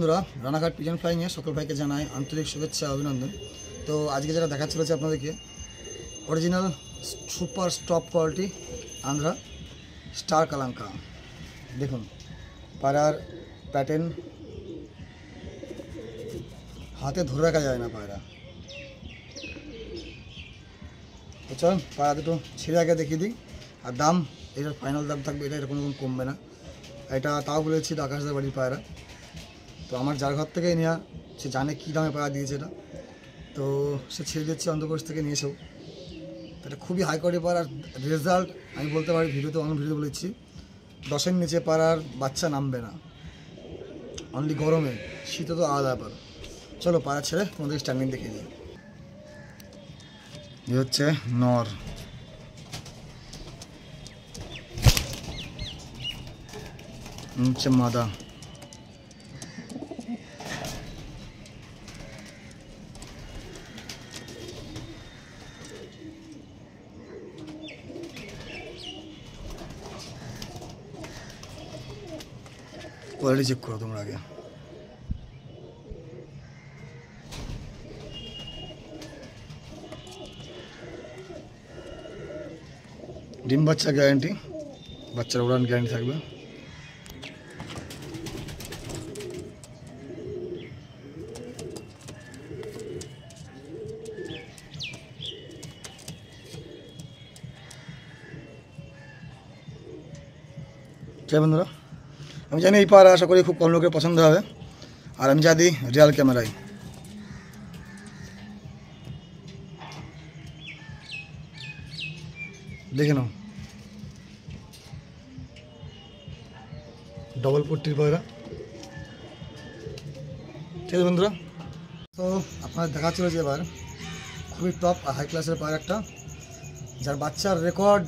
বন্ধুরা, রানাঘাট পিজন ফ্লাইংয়ে সকল ভাইকে জানাই আন্তরিক শুভেচ্ছা অভিনন্দন। তো আজকে যেটা দেখা চলেছে আপনাদেরকে original super top quality Andhra star কালাঙ্কা। দেখুন পায়রার প্যাটার্ন হাতে ধরে রাখা যায় না পায়রা। তো চল পায়রা দুটো ছিঁড়ে আগে দেখিয়ে দিই। আর দাম এটার ফাইনাল দাম থাকবে, এটা কোনো কমবে না। এটা তাও বলেছি আকাশদার বাড়ির পায়রা। তো আমার যার ঘর থেকে নেওয়া সে জানে কী দামে পায়রা দিয়েছে এটা, তো সে ছেড়ে দিচ্ছে অন্ধ্রপ্রদেশ থেকে নিয়েছেও। তো এটা খুবই হাই কোয়ালিটি পায়রার রেজাল্ট আমি বলতে পারি, ভিডিওতে অন্য ভিডিও বলেছি 10-এর নিচে পায়রার বাচ্চা নামবে না, অনলি গরমে। শীতে তো আলাদা ব্যাপার। চলো পায়রা ছেড়ে তোমাদের স্ট্যান্ডিং দেখিয়ে দিই। এ হচ্ছে নর, হচ্ছে মাদা। কোয়ালিটি চেক করো তোমরা আগে। ডিম বাচ্চা গ্যারান্টি, বাচ্চার উড়ান গ্যারান্টি থাকবে। ঠিক বন্ধুরা, আমি জানি এই পায়রা আশা করি খুব কম লোকের পছন্দ হবে। আর আমি যা দিই রিয়াল ক্যামেরায়, দেখে নাও। ডবল পট্টির পায়রা। ঠিক আছে বন্ধুরা, তো আপনার দেখা চলেছে এবার খুবই টপ আর হাই ক্লাসের পায়রা একটা, যার বাচ্চার রেকর্ড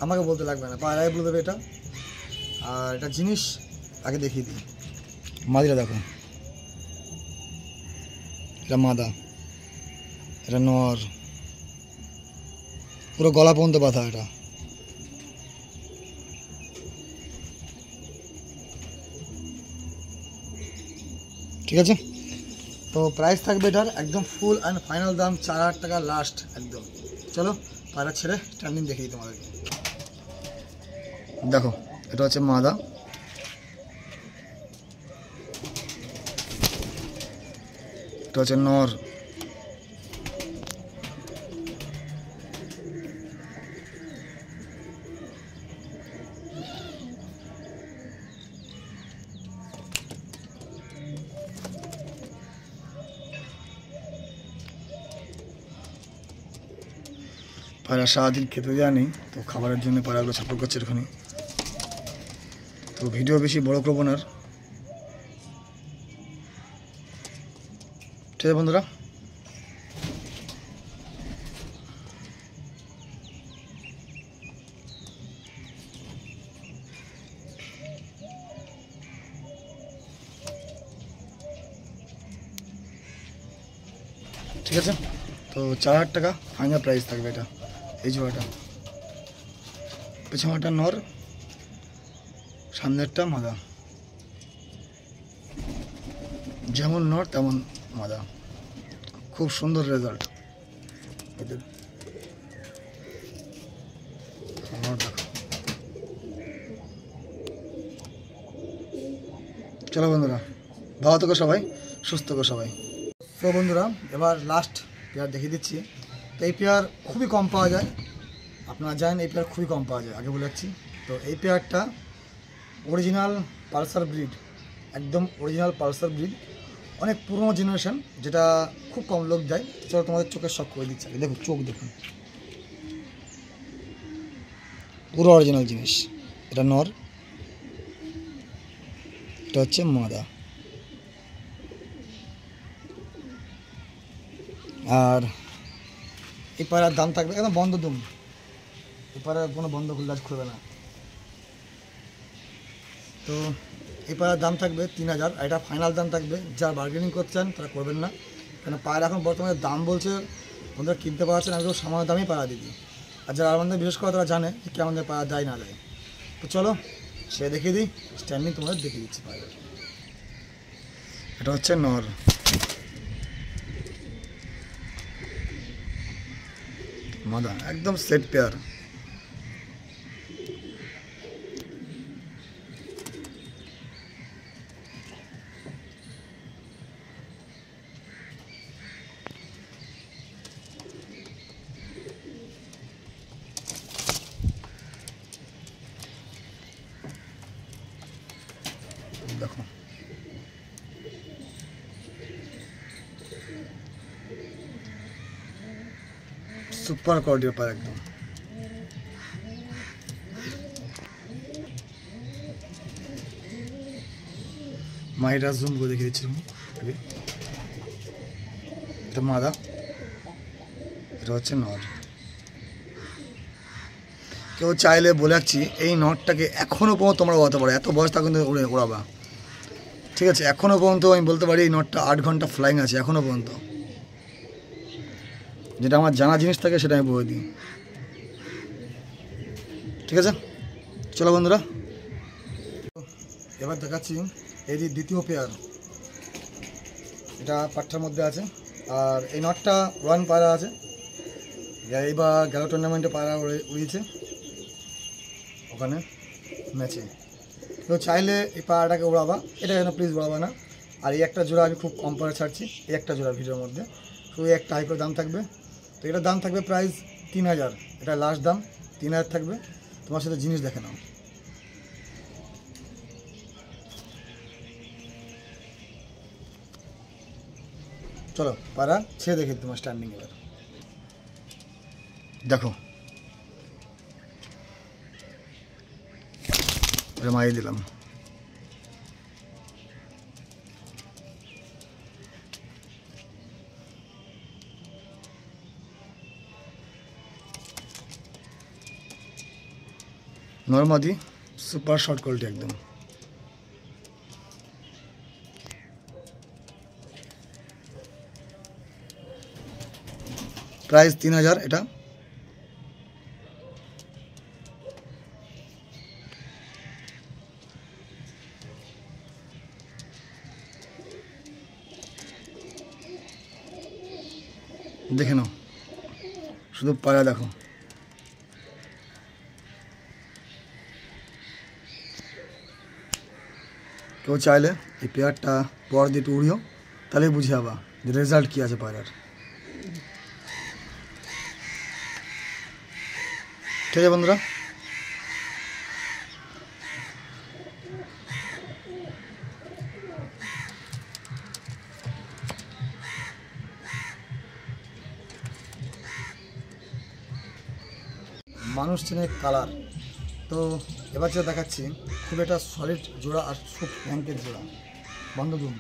আমাকে বলতে লাগবে না, পায়রাই বলে দেবে এটা। আর এটা জিনিস আগে দেখিয়ে দিই। মাদিরা দেখো, এটা মাদা, এটা নর, পুরো গলা পর্যন্ত বাঁধা এটা। ঠিক আছে, তো প্রাইস থাকবে এটার একদম ফুল অ্যান্ড ফাইনাল দাম 4,000 টাকা লাস্ট একদম। চলো পায়রা ছেড়ে স্ট্যান্ডিং দেখিয়ে দিই তোমাদেরকে। দেখো এটা হচ্ছে মাদা, এটা হচ্ছে নর। পায়রা সারাদিন খেতে যায়নি, তো খাবারের জন্য পায়রাগুলো ছটফট করছে এখানে। তো ভিডিও বেশি বড় করবো না। ঠিক আছে বন্ধুরা, ঠিক আছে, তো 4,000 টাকা ফাইনাল প্রাইস থাকবে এটা। এই জোড়াটা পেছনটা নর, সামনেরটা মাদা, যেমন নর তেমন মাদা। খুব সুন্দর রেজাল্ট। চলো বন্ধুরা, ভালো থেকো সবাই, সুস্থ থেকো সবাই। তো বন্ধুরা এবার লাস্ট পেয়ার দেখিয়ে দিচ্ছি। তো এই পেয়ার খুবই কম পাওয়া যায়, আপনারা জানেন এই পেয়ার খুবই কম পাওয়া যায়, আগে বলে যাচ্ছি। তো এই পেয়ারটা অরিজিনাল পালসার ব্রিড, একদম অরিজিনাল পালসার ব্রিড, অনেক পুরনো জেনারেশন, যেটা খুব কম লোক যায়। চলো তোমাদের চোখের শখ করে দিচ্ছে। দেখুন চোখ দেখুন, পুরো অরিজিনাল জিনিস। এটা নর, এটা হচ্ছে মাদা। আর এই পায়রার দাম থাকবে একদম বন্ধ দুম, এই পায়রার কোনো বন্ধ খুললে খুলবে না। তো এই পায়রার দাম থাকবে 3,000। এটা ফাইনাল দাম থাকবে, যারা বার্গেনিং করছেন তারা করবেন না, কেন পায়রা এখন বর্তমানে দাম বলছে, ওদের কিনতে পারছেন একদম সামান্য দামেই পায়রা দিবি। আর যারা আমাদের বিশেষ করে তারা জানে যে কেমন পায়রা দেয় না দেয়। তো চলো সে দেখিয়ে দিই, স্ট্যান্ডিং তোমাদের দেখিয়ে দিচ্ছি পায়রা। এটা এটা হচ্ছে নর। মাদা একদম সেট পেয়ার। দেখো সুপার কোয়ালিটির পায়রা একদম। মাইরা জুম করে দেখে দিচ্ছিলাম। এটা মাদা, এটা হচ্ছে নর। কেউ চাইলে বলে রাখছি এই নটটাকে এখনও পর্যন্ত তোমরা ওড়াতে পারো, এত বয়স তা কিন্তু ওড়াবা, ঠিক আছে? এখনও পর্যন্ত আমি বলতে পারি এই নটটা 8 ঘন্টা ফ্লাইং আছে এখনও পর্যন্ত। যেটা আমার জানা জিনিস থাকে সেটা আমি বলে দিই, ঠিক আছে? চলো বন্ধুরা, এবার দেখাচ্ছি এই যে দ্বিতীয় পেয়ার, এটা পাট্টার মধ্যে আছে। আর এই নটটা ওয়ান পায়রা আছে, এইবার গেল টুর্নামেন্টে পায়রা উড়িয়েছে ওখানে ম্যাচে। তো চাইলে এই পায়রাটাকে উড়াবা, এটা যেন প্লিজ উড়াবা না। আর এই একটা জোড়া আমি খুব কম পায়রা ছাড়ছি, এই একটা জোড়া ভিডিওর মধ্যে, তো এই একটা হাই করে দাম থাকবে। তো এটার দাম থাকবে প্রাইস 3000, এটা লাস্ট দাম 3000 থাকবে। তোমার সাথে জিনিস দেখে নাও। চলো পায়রা ছেড়ে দেখে তোমার স্ট্যান্ডিং। এবার দেখো মারিয়ে দিলাম। নর্মাদি সুপার শর্ট কোয়ালিটি একদম। প্রাইস 3000 এটা। দেখে নাও, শুধু পায়রা দেখো। কেউ চাইলে এই পেয়ারটা পর দিয়ে একটু উড়িও, তাহলে বুঝে যাবা যে রেজাল্ট কী আছে পায়রার, ঠিক আছে বন্ধুরা? মানুষ চেনে কালার। তো এবার যেটা দেখাচ্ছি খুব একটা সলিড জোড়া আর খুব ব্যাংকের জোড়া, বন্ধুদুম।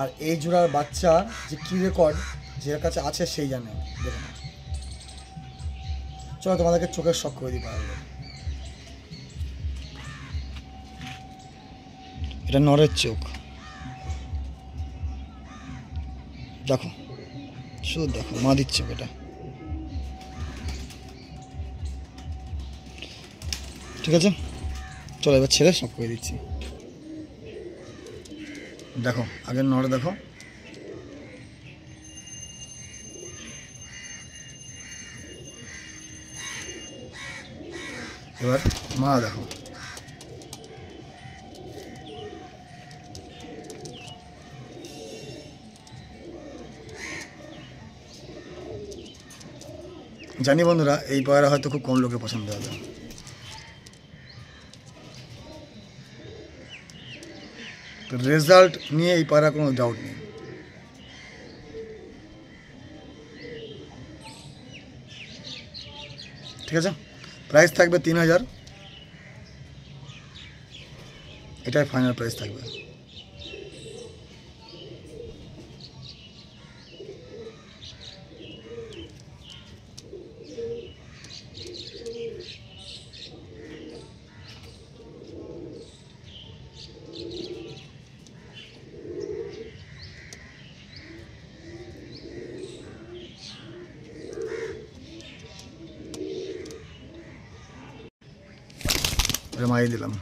আর এই জোড়ার বাচ্চার যে কী রেকর্ড যার কাছে আছে সেই জানে, দেখে না। চলো তোমাদেরকে চোখের শখ করে দিই পারবে। এটা নরের চোখ, দেখো শুধু দেখো মাদির চোখ এটা, ঠিক আছে? চলো এবার ছেড়ে সব করে দিচ্ছি। দেখো আগের নড়ে দেখো, এবার মা দেখো। জানি বন্ধুরা এই পায়রা হয়তো খুব কম লোকের পছন্দ হবে, তো রেজাল্ট নিয়ে এই পায়রা কোনো ডাউট নেই। ঠিক আছে, প্রাইস থাকবে 3000, এটাই ফাইনাল প্রাইস থাকবে। মারিয়ে দিলাম।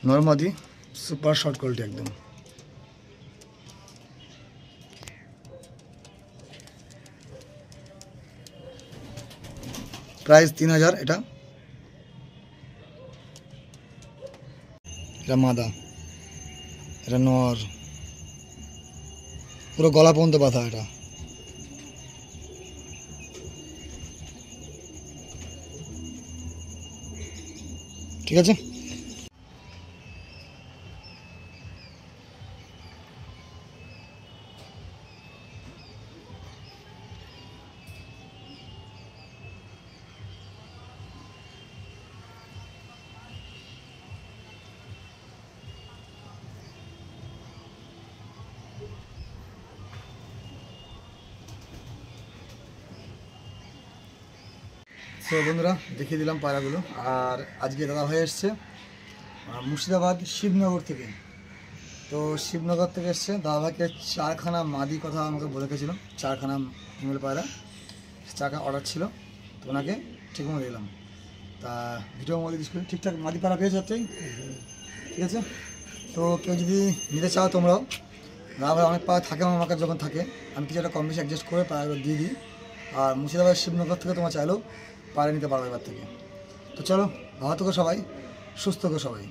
নরমাদি সুপার শর্ট কোয়ালিটি একদম। প্রাইস 3000। এটা মাদা, এটা নর, পুরো গলা পর্যন্ত বাঁধা। এটা ঠিক আছে। তো বন্ধুরা দেখিয়ে দিলাম পায়রাগুলো। আর আজকে দাদা হয়ে এসছে মুর্শিদাবাদ শিবনগর থেকে। তো শিবনগর থেকে এসছে দাদাভাইকে 4খানা মাদি কথা আমাকে বলে গেছিলো, 4খানা ফিমেল পায়রা 4খানা অর্ডার ছিল, তো ওনাকে ঠিক মতো দিলাম। তা ভিডিওর মধ্যে ডিসপ্লে ঠিকঠাক মাদি পায়রা পেয়ে যাচ্ছে, ঠিক আছে। তো কেউ যদি নিতে চাও তোমরাও, দাদাভাই অনেক পায়রা থাকে আমার কাছে, যখন থাকে আমি কিছু একটা কম বেশি অ্যাডজাস্ট করে পায়রাগুলো দিয়ে দিই। আর মুর্শিদাবাদ শিবনগর থেকে তোমার চাইলেও পায়রা নিতে পারবে এবার থেকে। তো চলো, ভালো থেকো সবাই, সুস্থ থেকো সবাই।